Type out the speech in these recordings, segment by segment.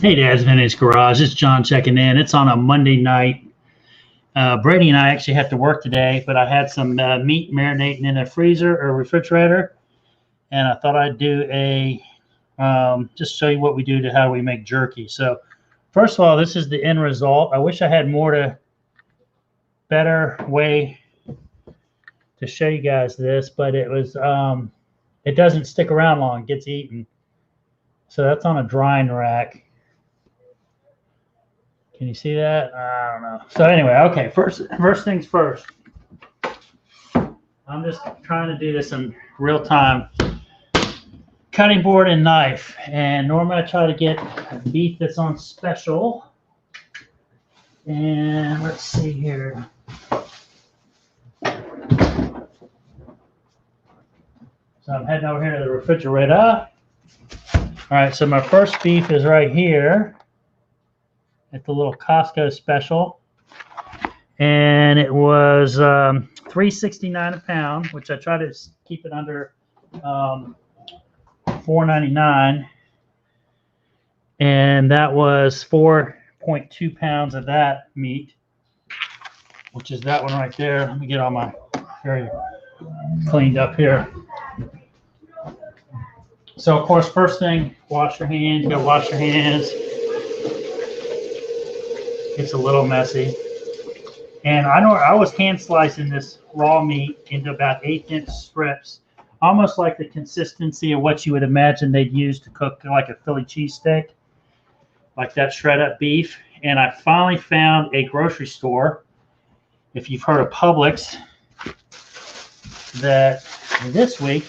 Hey, Dad's Vintage Garage. It's John checking in. It's on a Monday night. Brady and I actually have to work today, but I had some meat marinating in the freezer or refrigerator, and I thought I'd do a just show you what we do to how we make jerky. So, first of all, this is the end result. I wish I had better way to show you guys this, but it was it doesn't stick around long. It gets eaten. So that's on a drying rack. Can you see that? I don't know. So anyway, okay, first things first. I'm just trying to do this in real time. Cutting board and knife. And normally I try to get beef that's on special. And let's see here. So I'm heading over here to the refrigerator. All right, so my first beef is right here. At the little Costco special, and it was $3.69 a pound, which I try to keep it under $4.99, and that was 4.2 pounds of that meat, which is that one right there. Let me get all my area cleaned up here. So of course, first thing, wash your hands. You gotta wash your hands. It's a little messy. And I know I was hand slicing this raw meat into about 1/8 inch strips, almost like the consistency of what you would imagine they'd use to cook like a Philly cheesesteak, like that shred up beef. And I finally found a grocery store, if you've heard of Publix, that this week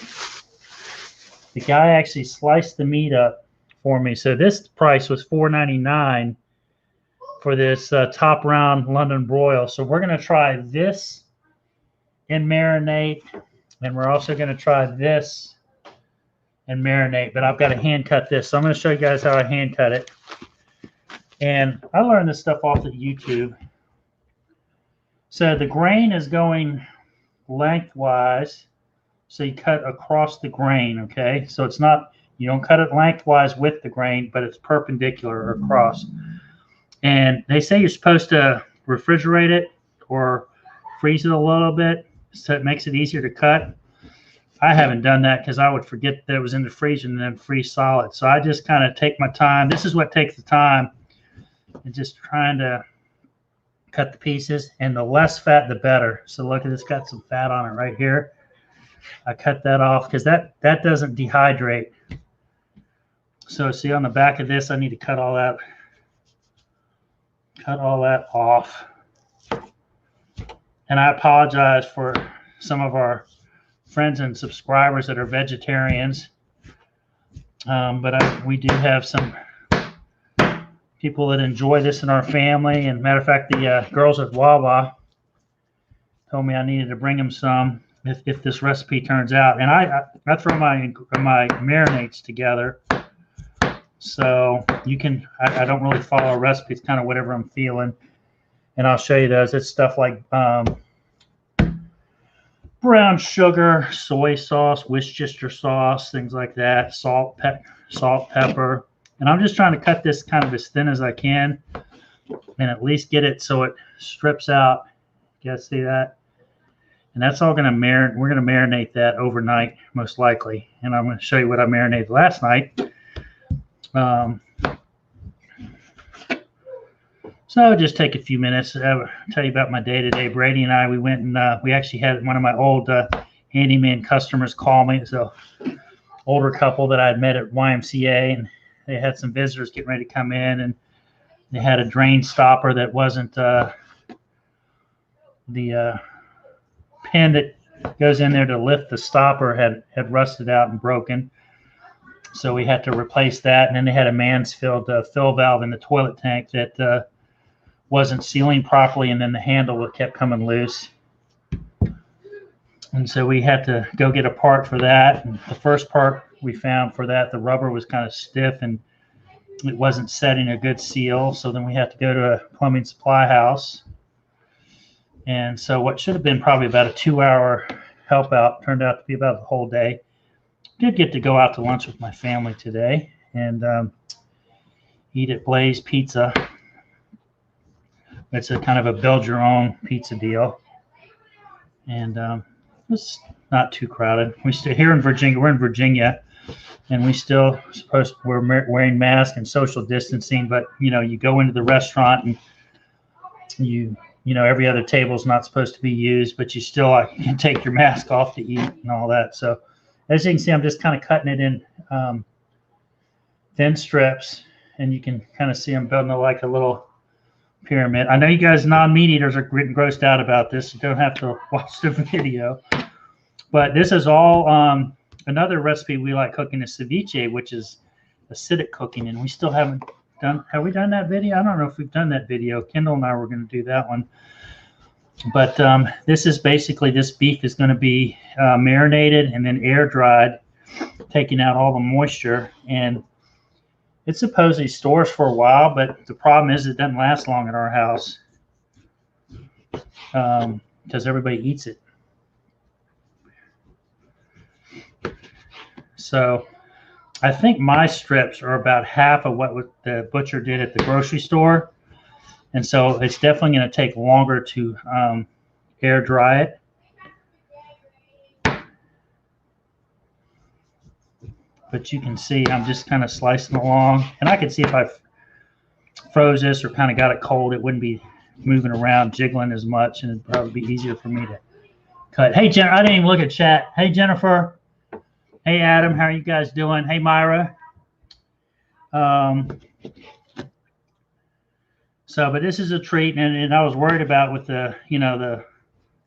the guy actually sliced the meat up for me. So this price was $4.99 for this top round London broil. So we're going to try this and marinate, and we're also going to try this and marinate, but I've got to hand cut this. So I'm going to show you guys how I hand cut it. And I learned this stuff off of YouTube. So the grain is going lengthwise, so you cut across the grain, okay? So it's not, you don't cut it lengthwise with the grain, but it's perpendicular across. And they say you're supposed to refrigerate it or freeze it a little bit so it makes it easier to cut. I haven't done that because I would forget that it was in the freezer and then freeze solid. So I just kind of take my time. This is what takes the time, and just trying to cut the pieces. And the less fat, the better. So look at this, got some fat on it right here. I cut that off because that doesn't dehydrate. So see on the back of this, I need to cut all that off. And I apologize for some of our friends and subscribers that are vegetarians, but we do have some people that enjoy this in our family. And matter of fact, the girls at Wawa told me I needed to bring them some if this recipe turns out. And I throw my marinades together. So you can, I don't really follow a recipe. It's kind of whatever I'm feeling. And I'll show you those. It's stuff like brown sugar, soy sauce, Worcestershire sauce, things like that, salt, pepper. And I'm just trying to cut this kind of as thin as I can and at least get it so it strips out. You guys see that? And that's all going to marinate. We're going to marinate that overnight, most likely. And I'm going to show you what I marinated last night. So I'll just take a few minutes. I'll tell you about my day-to-day. Brady and I, we went and we actually had one of my old handyman customers call me. It's an older couple that I had met at YMCA, and they had some visitors getting ready to come in, and they had a drain stopper that wasn't the pin that goes in there to lift the stopper had rusted out and broken. So we had to replace that. And then they had a Mansfield fill valve in the toilet tank that wasn't sealing properly, and then the handle kept coming loose. And so we had to go get a part for that. And the first part we found for that, the rubber was kind of stiff and it wasn't setting a good seal. So then we had to go to a plumbing supply house. And so what should have been probably about a 2-hour help out turned out to be about the whole day. Did get to go out to lunch with my family today, and Eat at Blaze Pizza. It's a kind of a build your own pizza deal. And it's not too crowded. We're here in Virginia. We're in Virginia, and we're wearing masks and social distancing. But you go into the restaurant and every other table is not supposed to be used, but you still can take your mask off to eat and all that. So as you can see, I'm just kind of cutting it in thin strips, and you can kind of see I'm building it like a little pyramid. I know you guys non-meat eaters are getting grossed out about this. You don't have to watch the video. But this is all another recipe we like cooking is ceviche, which is acidic cooking, and we still haven't done. Have we done that video? I don't know if we've done that video. Kendall and I were going to do that one. But this is basically, this beef is going to be marinated and then air dried, taking out all the moisture. And it supposedly stores for a while, but the problem is it doesn't last long at our house because everybody eats it. So I think my strips are about half of what the butcher did at the grocery store. And so it's definitely going to take longer to air dry it. But you can see I'm just kind of slicing along. And I can see if I froze this or kind of got it cold, it wouldn't be moving around, jiggling as much, and it'd probably be easier for me to cut. Hey, Jennifer, I didn't even look at chat. Hey, Jennifer. Hey, Adam, how are you guys doing? Hey, Myra. But this is a treat, and I was worried about with the, the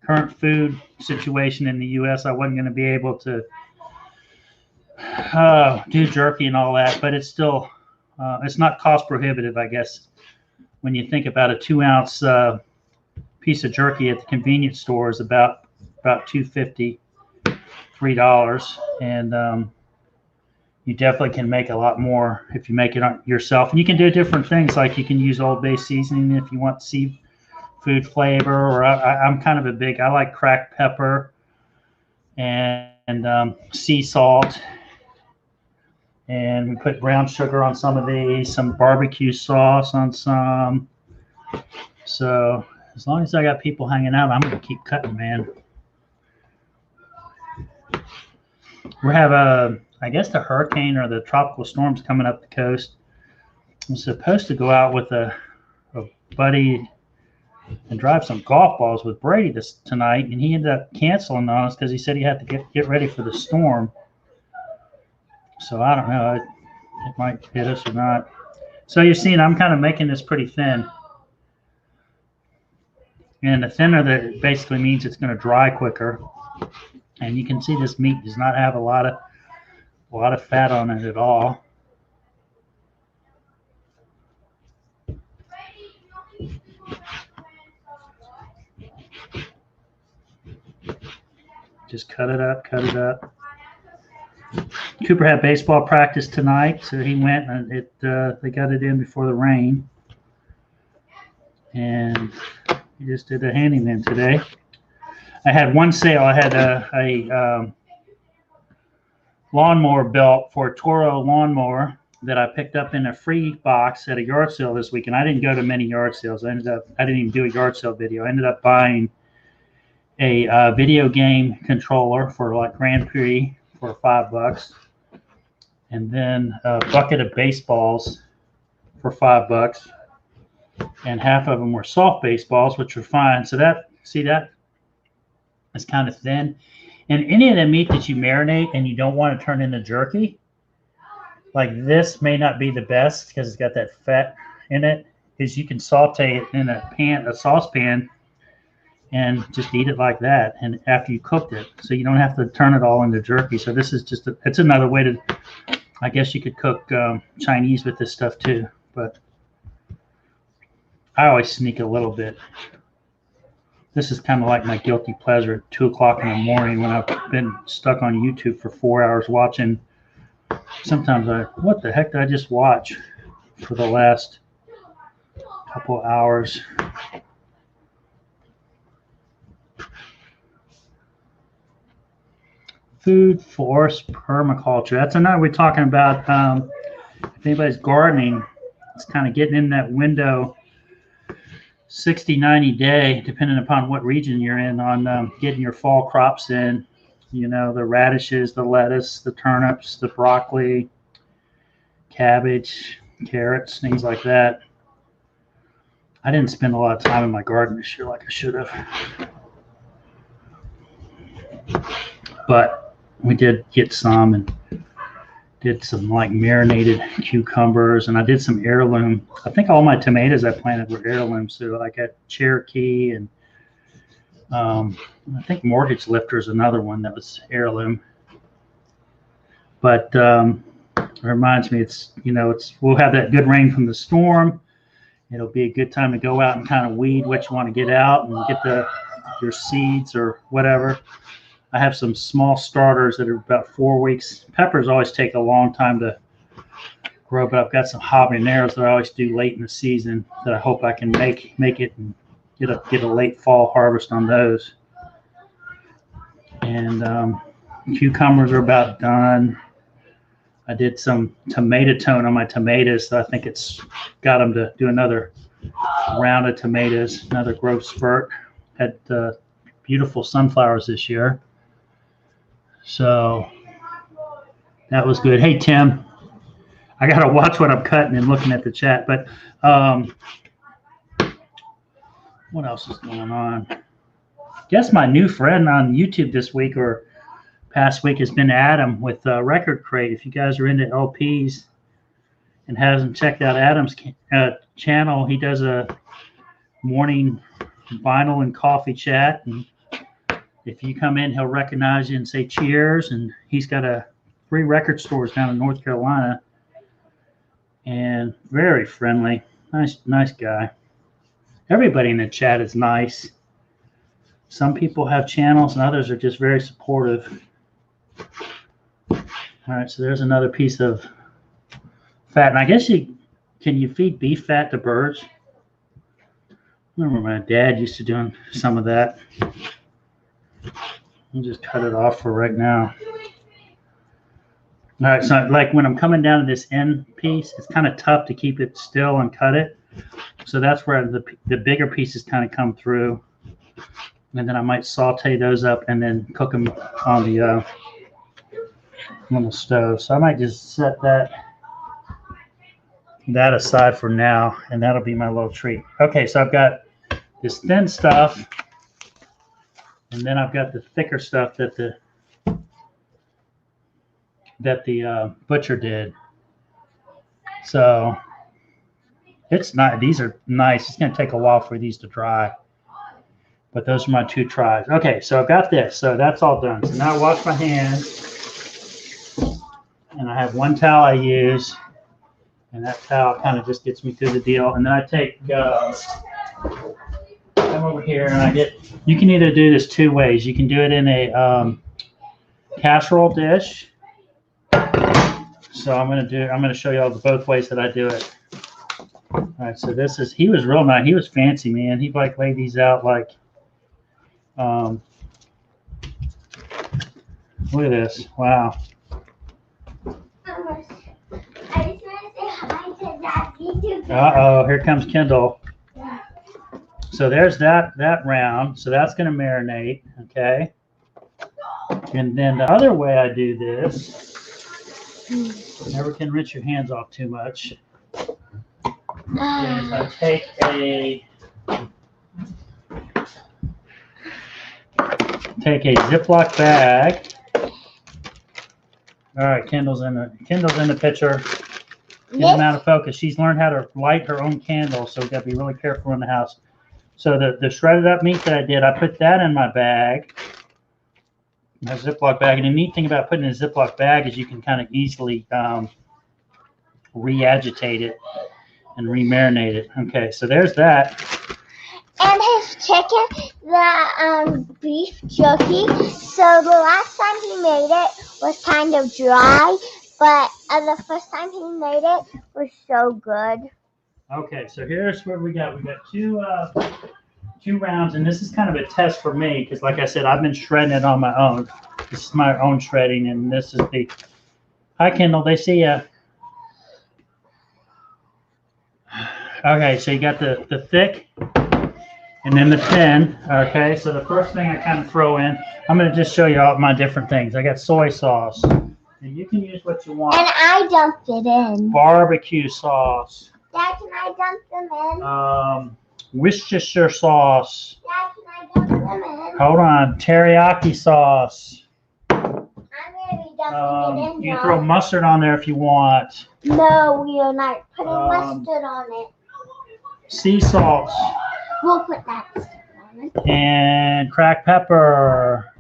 current food situation in the U.S., I wasn't going to be able to do jerky and all that, but it's still, it's not cost prohibitive, I guess, when you think about a 2-ounce piece of jerky at the convenience store is about $2.50, $3, and you definitely can make a lot more if you make it yourself. And you can do different things, like you can use Old Bay seasoning if you want seafood flavor, or I'm kind of I like cracked pepper and sea salt. And we put brown sugar on some of these, some barbecue sauce on some. So as long as I got people hanging out, I'm going to keep cutting, man. We have I guess the hurricane or the tropical storms coming up the coast. I'm supposed to go out with a buddy and drive some golf balls with Brady tonight, and he ended up canceling on us because he said he had to get ready for the storm. So I don't know. It might hit us or not. So you're seeing I'm kind of making this pretty thin. And the thinner that basically means it's going to dry quicker. And you can see this meat does not have a lot of fat on it at all. Just cut it up, cut it up. Cooper had baseball practice tonight, so he went, and they got it in before the rain. And he just did a handyman today. I had one sale. I had a lawnmower belt for a Toro lawnmower that I picked up in a free box at a yard sale this week. And I didn't go to many yard sales. I didn't even do a yard sale video. I ended up buying a video game controller for like Grand Prix for $5, and then a bucket of baseballs for $5, and half of them were soft baseballs, which were fine. So that is kind of thin. And any of the meat that you marinate and you don't want to turn into jerky, like this may not be the best because it's got that fat in it, is you can saute it in a saucepan, and just eat it like that, and after you cooked it, so you don't have to turn it all into jerky. So this is just it's another way to, I guess you could cook Chinese with this stuff too, but I always sneak a little bit. This is kind of like my guilty pleasure at 2 o'clock in the morning when I've been stuck on YouTube for 4 hours watching. Sometimes what the heck did I just watch for the last couple hours? Food forest permaculture. That's another we're talking about. If anybody's gardening, It's kind of getting in that window, 60, 90 day, depending upon what region you're in, on getting your fall crops in. You know, the radishes, the lettuce, the turnips, the broccoli, cabbage, carrots, things like that. I didn't spend a lot of time in my garden this year like I should have. But we did get some, and did some like marinated cucumbers, and I did some heirloom. I think all my tomatoes I planted were heirlooms. So I got Cherokee, and I think Mortgage Lifter is another one that was heirloom. But it reminds me, we'll have that good rain from the storm. It'll be a good time to go out and kind of weed what you want to get out and get your seeds or whatever. I have some small starters that are about 4 weeks. Peppers always take a long time to grow, but I've got some habaneros that I always do late in the season that I hope I can make it and get a late fall harvest on those. And cucumbers are about done. I did some tomato tone on my tomatoes, so I think it's got them to do another round of tomatoes, another growth spurt. Had beautiful sunflowers this year. So that was good. Hey, Tim, I got to watch what I'm cutting and looking at the chat. But what else is going on? I guess my new friend on YouTube this week or past week has been Adam with Record Crate. If you guys are into LPs and hasn't checked out Adam's channel, he does a morning vinyl and coffee chat. And if you come in, he'll recognize you and say cheers. And he's got 3 record stores down in North Carolina, and very friendly, nice guy. Everybody in the chat is nice. Some people have channels and others are just very supportive. All right, so there's another piece of fat. And I guess can you feed beef fat to birds? I remember my dad used to doing some of that. I'll just cut it off for right now. All right, so like when I'm coming down to this end piece, it's kind of tough to keep it still and cut it. So that's where the bigger pieces kind of come through. And then I might saute those up and then cook them on the little stove. So I might just set that aside for now, and that'll be my little treat. Okay, so I've got this thin stuff, and then I've got the thicker stuff that the butcher did. So it's not. These are nice. It's going to take a while for these to dry, but those are my 2 tries. Okay, so I've got this. So that's all done. So now I wash my hands, and I have 1 towel I use, and that towel kind of just gets me through the deal. And then I take come over here, and you can either do this 2 ways. You can do it in a casserole dish. So I'm going to show you all both ways that I do it. All right, so he was real nice. He was fancy, man. He like laid these out like, look at this. Wow. Uh-oh, here comes Kendall. So there's that round. So that's going to marinate, okay? And then the other way I do this, never can rinse your hands off too much, is I take a Ziploc bag. All right, Kendall's in the picture. Get him out of focus. She's learned how to light her own candle, so we've got to be really careful in the house. So the shredded up meat that I did, I put that in my bag, my Ziploc bag. And the neat thing about putting in a Ziploc bag is you can kind of easily re-agitate it and re-marinate it. Okay, so there's that. And his chicken, the beef jerky. So the last time he made it was kind of dry, but the first time he made it was so good. Okay, so here's what we got. We got two rounds, and this is kind of a test for me because, like I said, I've been shredding it on my own. This is my own shredding, and this is the. Hi, Kendall. They see ya. Okay, so you got the thick and then the thin. Okay, so the first thing I kind of throw in, I'm going to just show you all my different things. I got soy sauce. And you can use what you want. And I dumped it in. Barbecue sauce. Dad, can I dump them in? Worcestershire sauce. Dad, can I dump them in? Hold on, teriyaki sauce. I'm going to be dumping it in, You Mom. throw mustard on there if you want. No, we are not putting mustard on it. Sea salt. We'll put that on it. And cracked pepper.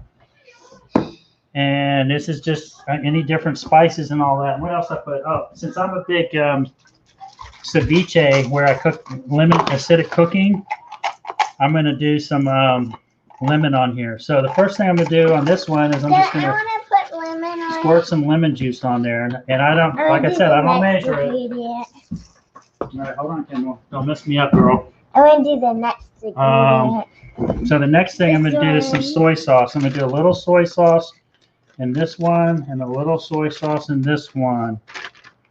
And this is just any different spices and all that. What else I put? Oh, since I'm a big ceviche where I cook lemon acidic cooking, I'm going to do some lemon on here. So the first thing I'm going to do on this one is I'm just going to put lemon on squirt some lemon juice on there. And I don't, like I said, I don't measure it. All right, hold on, Kendall. Don't mess me up, girl. I'm going to do the next ingredient. So the next thing I'm going to do is some soy sauce. I'm going to do a little soy sauce in this one and a little soy sauce in this one.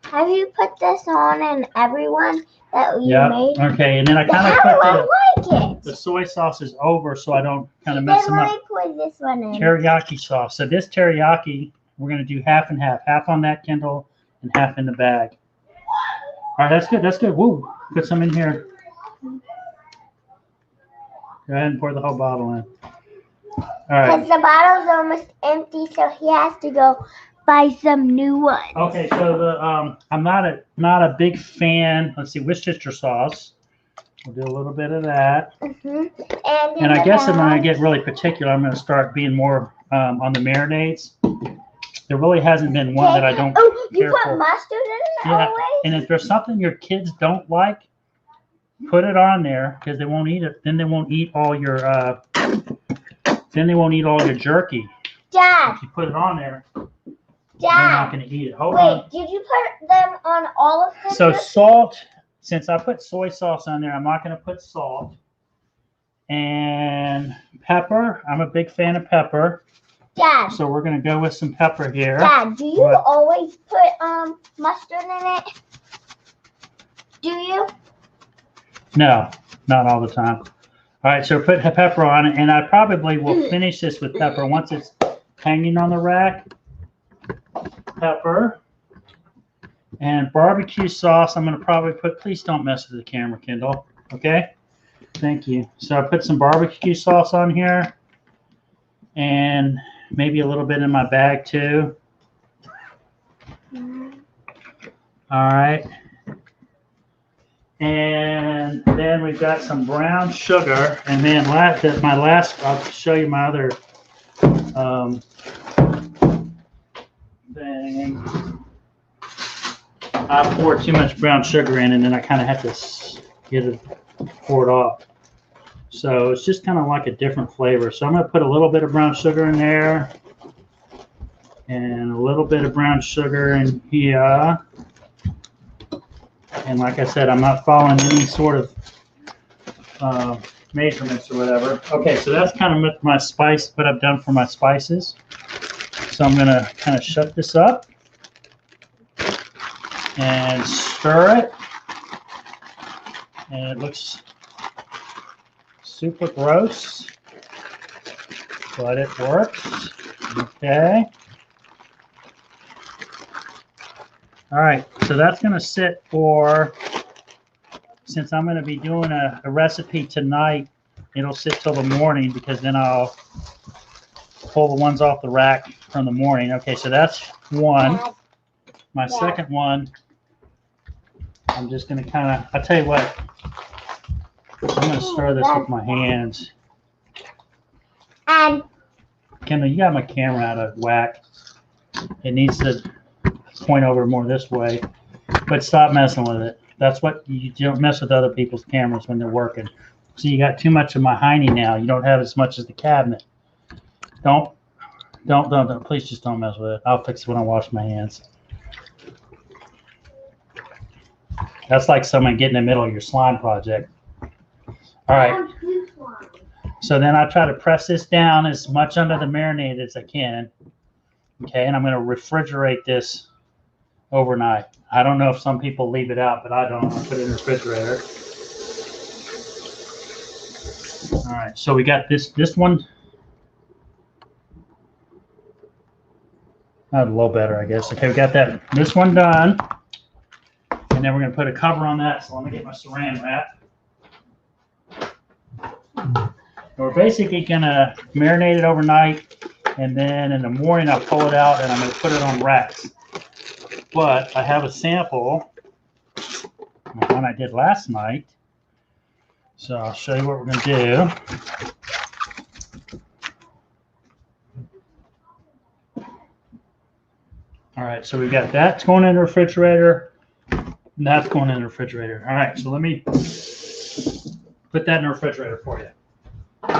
Have you put this on in everyone that you made? Okay, and then I kind of put the soy sauce is over so I don't kind of mess them up. Put this one in. Teriyaki sauce. So this teriyaki, we're going to do half and half. Half on that Kindle and half in the bag. All right, that's good. That's good. Woo. Put some in here. Go ahead and pour the whole bottle in. All right. Because the bottle's almost empty, so he has to go buy some new ones. Okay, so the I'm not a big fan. Let's see, Worcestershire sauce. We'll do a little bit of that. And I guess when I get really particular, I'm going to start being more on the marinades. There really hasn't been one that I don't. Oh, you put mustard in it always? And if there's something your kids don't like, put it on there because they won't eat it. Then they won't eat all your. Then they won't eat all your jerky. Dad. If you put it on there, Dad. they're not going to eat it. Hold on. Wait, did you put them on all of them? So salt. Since I put soy sauce on there, I'm not going to put salt. And pepper. I'm a big fan of pepper. Dad. So we're going to go with some pepper here. Dad, do you always put mustard in it? Do you? No, not all the time. All right, so put pepper on it, and I probably will finish this with pepper once it's hanging on the rack. Pepper. And barbecue sauce, I'm going to probably put, please don't mess with the camera, Kendall. Okay? Thank you. So I put some barbecue sauce on here. And maybe a little bit in my bag, too. All right. And then we've got some brown sugar. And then my last, I'll show you my other thing. I pour too much brown sugar in, and then I kind of have to get it poured off. So it's just kind of like a different flavor. So I'm going to put a little bit of brown sugar in there, and a little bit of brown sugar in here. And like I said, I'm not following any sort of measurements or whatever. Okay, so that's kind of my spice, what I've done for my spices. So I'm going to kind of shut this up and stir it. And it looks super gross, but it works. Okay. All right, so that's going to sit for, since I'm going to be doing a recipe tonight, it'll sit till the morning because then I'll pull the ones off the rack from the morning. Okay, so that's one. My second one, I'm just going to kind of, I'll tell you what, I'm going to stir this with my hands. Kendall, you got my camera out of whack. It needs to point over more this way, but stop messing with it. That's what you don't mess with other people's cameras when they're working. So you got too much of my hiney now. You don't have as much as the cabinet. Don't. Please just don't mess with it. I'll fix it when I wash my hands. That's like someone getting in the middle of your slime project. All right. So then I try to press this down as much under the marinade as I can. Okay, and I'm going to refrigerate this overnight. I don't know if some people leave it out, but I don't. I put it in the refrigerator. All right, so we got this one. A little better, I guess. Okay, we got this one done. And then we're going to put a cover on that. So let me get my saran wrap. And we're basically going to marinate it overnight. And then in the morning, I'll pull it out and I'm going to put it on racks. But I have a sample, the one I did last night. So I'll show you what we're going to do. All right, so we've got that's going in the refrigerator. And that's going in the refrigerator. All right, so let me put that in the refrigerator for you. All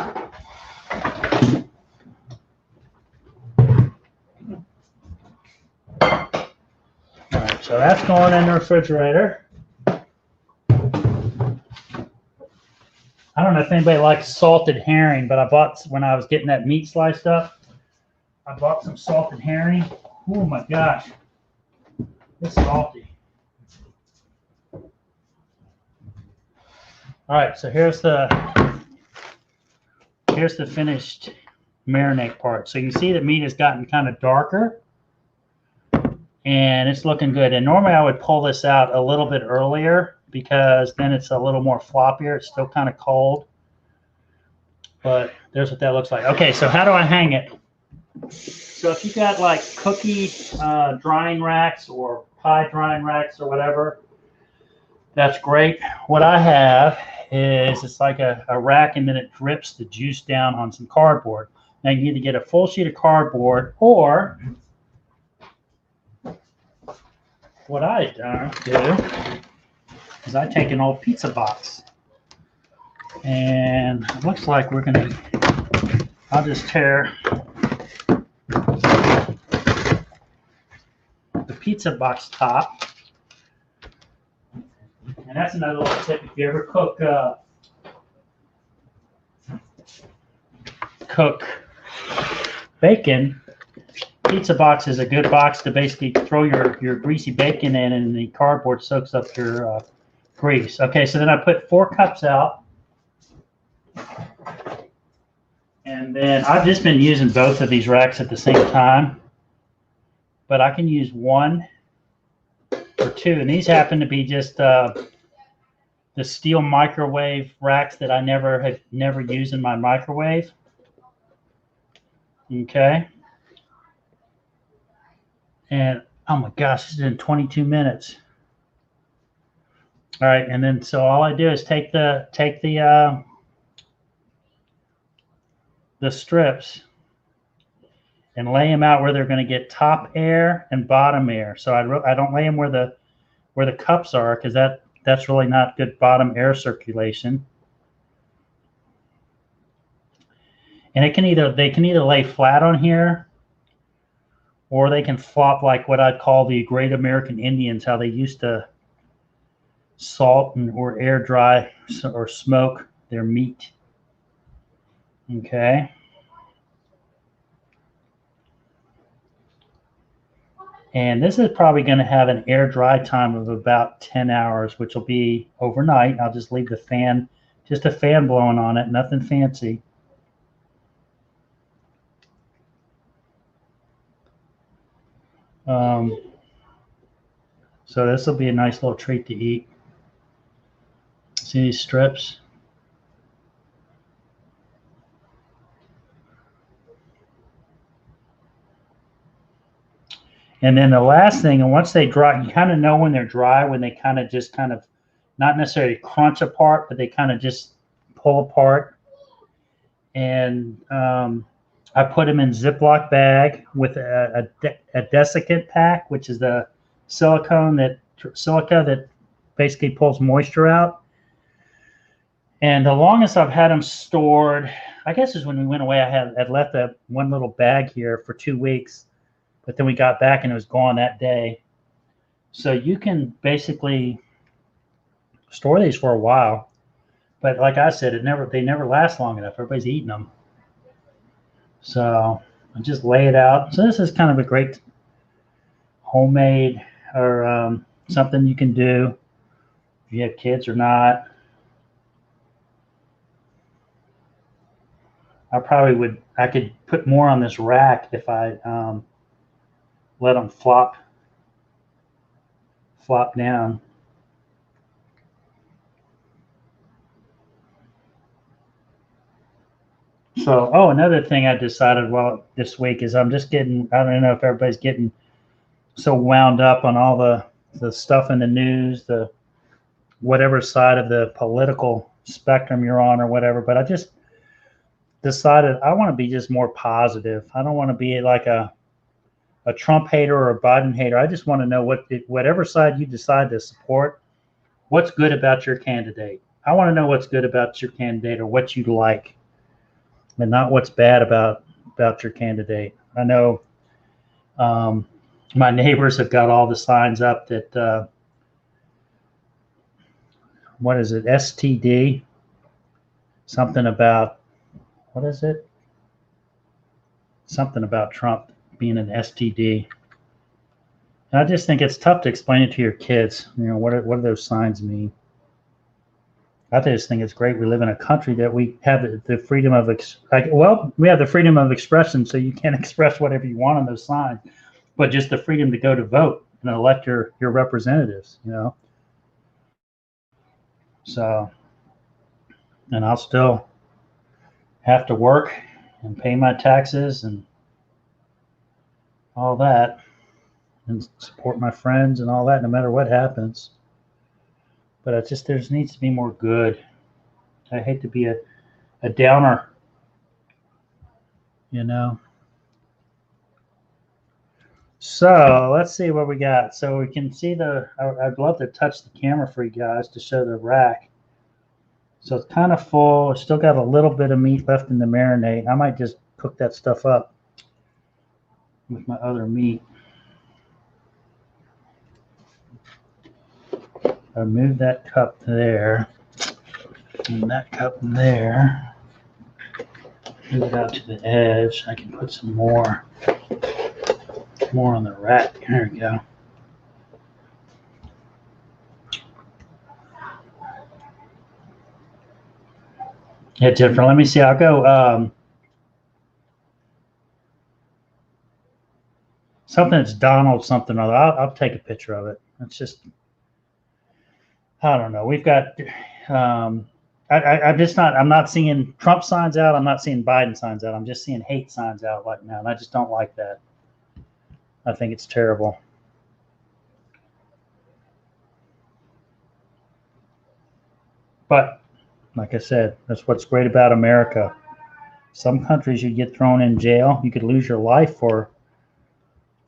right, so that's going in the refrigerator. I don't know if anybody likes salted herring, but I bought, when I was getting that meat sliced up, I bought some salted herring. Oh my gosh, it's salty. All right, so here's the finished marinade part. So you can see the meat has gotten kind of darker and it's looking good. And normally I would pull this out a little bit earlier because then it's a little more floppier. It's still kind of cold, but there's what that looks like. Okay, so how do I hang it? So if you got like cookie drying racks or pie drying racks or whatever, that's great. What I have is it's like a rack and then it drips the juice down on some cardboard. Now you need to get a full sheet of cardboard, or what I do is I take an old pizza box and it looks like we're going to, I'll just tear the pizza box top. And that's another little tip. If you ever cook bacon, pizza box is a good box to basically throw your greasy bacon in, and the cardboard soaks up your grease. Okay, so then I put 4 cups out. And then I've just been using both of these racks at the same time. But I can use 1 or 2. And these happen to be just the steel microwave racks that I never used in my microwave. Okay. And oh my gosh, this is in 22 minutes. All right, and then so all I do is take the strips and lay them out where they're going to get top air and bottom air. So I don't lay them where the cups are, because that's really not good bottom air circulation. And they can either lay flat on here, or they can flop like what I'd call the Great American Indians, how they used to salt or air dry or smoke their meat. Okay. And this is probably going to have an air dry time of about 10 hours, which will be overnight. I'll just leave the fan, just a fan blowing on it, nothing fancy. So this will be a nice little treat to eat. See these strips? And then the last thing, and once they dry, you kind of know when they're dry, when they kind of not necessarily crunch apart, but they kind of just pull apart. And I put them in Ziploc bag with a desiccant pack, which is the silica that basically pulls moisture out. And the longest I've had them stored, I guess, is when we went away. I had left one little bag here for 2 weeks, but then we got back and it was gone that day. So you can basically store these for a while, but like I said, they never last long enough. Everybody's eating them. So I just lay it out. So this is kind of a great homemade or something you can do if you have kids or not. I could put more on this rack if I let them flop down. So, oh, another thing I decided this week is I'm just getting, I don't know if everybody's getting so wound up on all the stuff in the news, the whatever side of the political spectrum you're on or whatever, but I just decided I want to be just more positive. I don't want to be like a Trump hater or a Biden hater. I just want to know whatever side you decide to support, what's good about your candidate. I want to know what's good about your candidate or what you like, and not what's bad about your candidate. I know my neighbors have got all the signs up that what is it, STD, something about, what is it? Something about Trump being an STD. And I just think it's tough to explain it to your kids. You know, what do those signs mean? I just think it's great. We live in a country that we have the freedom of we have the freedom of expression, so you can express whatever you want on those signs, but just the freedom to go to vote and elect your representatives, you know. So, and I'll still have to work and pay my taxes and all that, and support my friends and all that, no matter what happens. But there needs to be more good. I hate to be a downer, you know. So let's see what we got. So we can see I'd love to touch the camera for you guys to show the rack. So it's kind of full. It's still got a little bit of meat left in the marinade. I might just cook that stuff up with my other meat. I move that cup there and that cup there. Move it out to the edge. I can put some more on the rack. There we go. Yeah, Jennifer, let me see. I'll go something that's Donald something or other. I'll take a picture of it. It's just, I don't know. We've got I'm not seeing Trump signs out. I'm not seeing Biden signs out. I'm just seeing hate signs out right now, and I just don't like that. I think it's terrible. But like I said, that's what's great about America. Some countries you get thrown in jail. You could lose your life for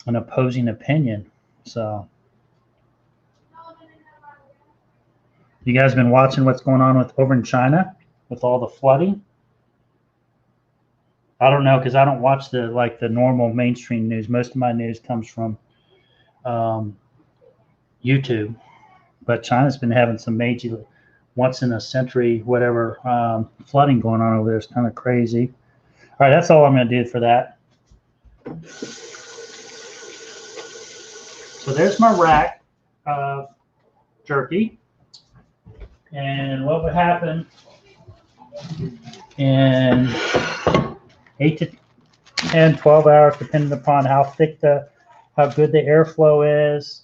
an opposing opinion. So you guys been watching what's going on over in China with all the flooding? I don't know, because I don't watch the normal mainstream news. Most of my news comes from YouTube. But China's been having some major, once in a century, whatever, flooding going on over there. It's kind of crazy. All right, that's all I'm going to do for that. So there's my rack of jerky. And what would happen in 8 to 10, 12 hours, depending upon how good the airflow is,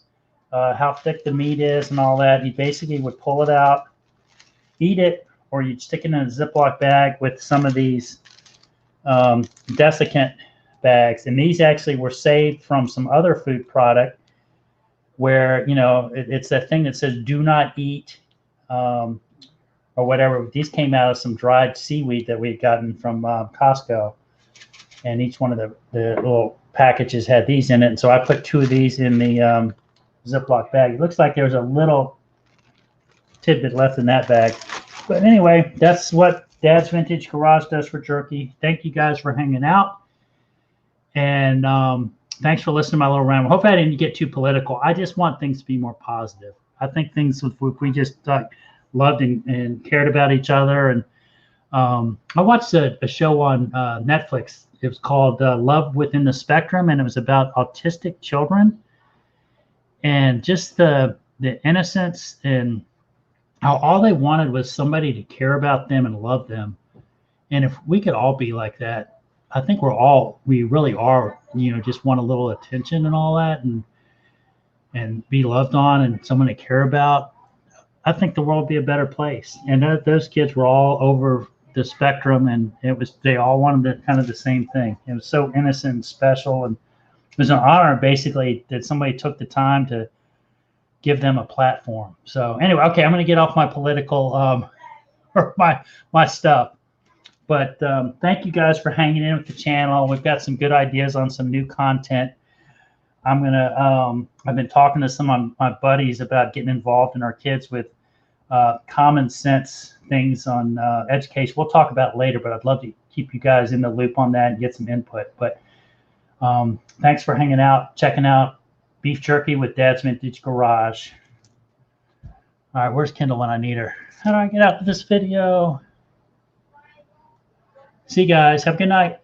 how thick the meat is and all that. You basically would pull it out, eat it, or you'd stick it in a Ziploc bag with some of these desiccant bags. And these actually were saved from some other food product where, you know, it's that thing that says do not eat or whatever. These came out of some dried seaweed that we had gotten from Costco. And each one of the little packages had these in it. And so I put 2 of these in the Ziploc bag. It looks like there's a little tidbit left in that bag. But anyway, that's what Dad's Vintage Garage does for jerky. Thank you guys for hanging out. And thanks for listening to my little rant. I hope I didn't get too political. I just want things to be more positive. I think things, if we just loved and cared about each other. And I watched a show on Netflix. It was called Love Within the Spectrum, and it was about autistic children. And just the innocence and how all they wanted was somebody to care about them and love them. And if we could all be like that, I think we really are, just want a little attention and all that, and be loved on and someone to care about. I think the world would be a better place. And those kids were all over the spectrum, and they all wanted kind of the same thing. It was so innocent and special, and it was an honor basically that somebody took the time to give them a platform. So anyway, okay, I'm going to get off my political or my stuff. But thank you guys for hanging in with the channel. We've got some good ideas on some new content. I've been talking to some of my buddies about getting involved in our kids with common sense things on education. We'll talk about it later, but I'd love to keep you guys in the loop on that and get some input. But thanks for hanging out, checking out Beef Jerky with Dad's Vintage Garage. All right, where's Kendall when I need her? How do I get out of this video? See you guys. Have a good night.